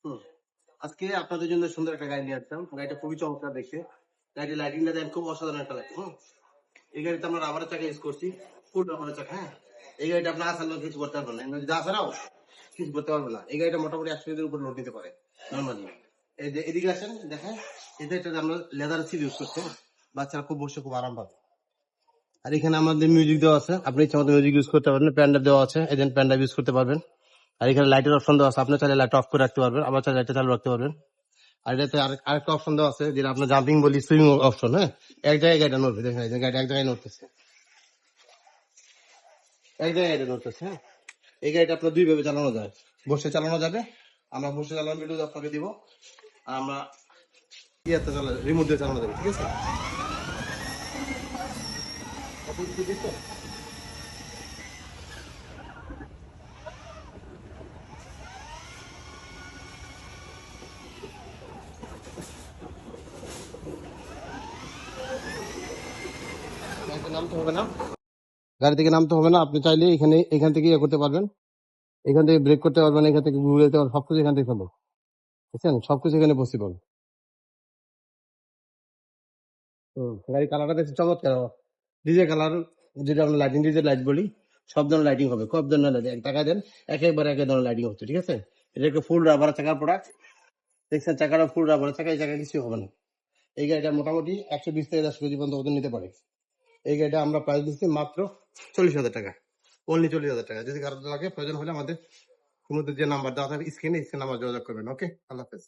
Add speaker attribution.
Speaker 1: হুম। আজকে আপনাদের জন্য সুন্দর একটা গাড়ি নিয়ে আসলাম। গাড়িটা খুবই চমৎকার দেখতে। গাড়ির লাইটিংটা দেখেন, খুব অসাধারণ একটা লাইট। এই গাড়িতে আমরা রাবারের চাকা ইউজ করছি, ফুল রাবারের চাকা। হ্যাঁ, এই গাড়িটা আপনার আসার লোক কিছু করতে পারবেন না, এমনি যদি আসারাও কিছু করতে পারবে না। এই গাড়িটা মোটামুটি 100 উপর লোড নিতে পারে নর্মালি। এই যে এদিকে আসেন দেখেন, এটা আমরা লেদার সিট ইউজ করছি। বাচ্চারা খুব বসে খুব আরাম পাবে। আর এখানে আমাদের মিউজিক দেওয়া আছে, আপনি ইচ্ছা মতো মিউজিক ইউজ করতে পারবেন। প্যান্ডাপ দেওয়া আছে, এই প্যান্ডাপ ইউজ করতে পারবেন। আর এখানে লাইটের অপশন দেওয়া আছে, আপনি চাইলে লাইট অফ করে রাখতে পারবেন, আবার চাইলে লাইটটা চালু রাখতে পারবেন। আর এটাতে আরেকটা অপশন দেওয়া আছে, যেটা আপনার জাম্পিং বলি, সুইং অপশন। হ্যাঁ, এক জায়গায় গাড়িটা নড়বে, দেখেন এই যে গাড়িটা এক জায়গায় নড়তেছে, এক জায়গায় গাড়িটা নড়তেছে। হ্যাঁ, এই গাড়িটা আপনার দুই ভাবে চালানো যায়, বসে চালানো যাবে, আমরা বসে চালানোর ভিডিও আপনাকে দিব, আর আমরা ইয়েতে চালা রিমোট দিয়ে চালানো যাবে, ঠিক আছে। গাড়িতে নামতে হবে না, গাড়ি থেকে নামতে হবে না, আপনি চাইলে এখান থেকে ইয়ে করতে পারবেন, এখান থেকে ব্রেক করতে পারবেন, এখান থেকে ঘুরে যেতে পারবেন, সবকিছু এখান থেকে সম্ভব, বুঝছেন, সবকিছু এখানে পসিবল। গাড়ি কালারটা দেখছি চমৎকার, ডিজে কালার, যেটা আমরা লাইটিং ডিজে লাইট বলি, সব ধরনের লাইটিং হবে, সব ধরনের লাইটিং টাকা দেন, একেবারে এক ধরনের লাইটিং হচ্ছে, ঠিক আছে। এটা একটা ফুল রাবার চাকার প্রোডাক্ট, দেখছেন চাকাটা ফুল রাবার চাকা, এই জায়গায় কিছু হবে না। এই গাড়িটা মোটামুটি 120 থেকে 110 কেজি পর্যন্ত ওজন নিতে পারে। এই গাড়িটা আমরা প্রাইস দিচ্ছি মাত্র 40,000 টাকা, অনলি 40,000 টাকা। যদি কারো লাগে প্রয়োজন হলে আমাদের যে নাম্বার দেওয়া থাকবে স্ক্রিনে, নাম্বার যোগাযোগ করবেন। ওকে, আল্লাহ হাফেজ।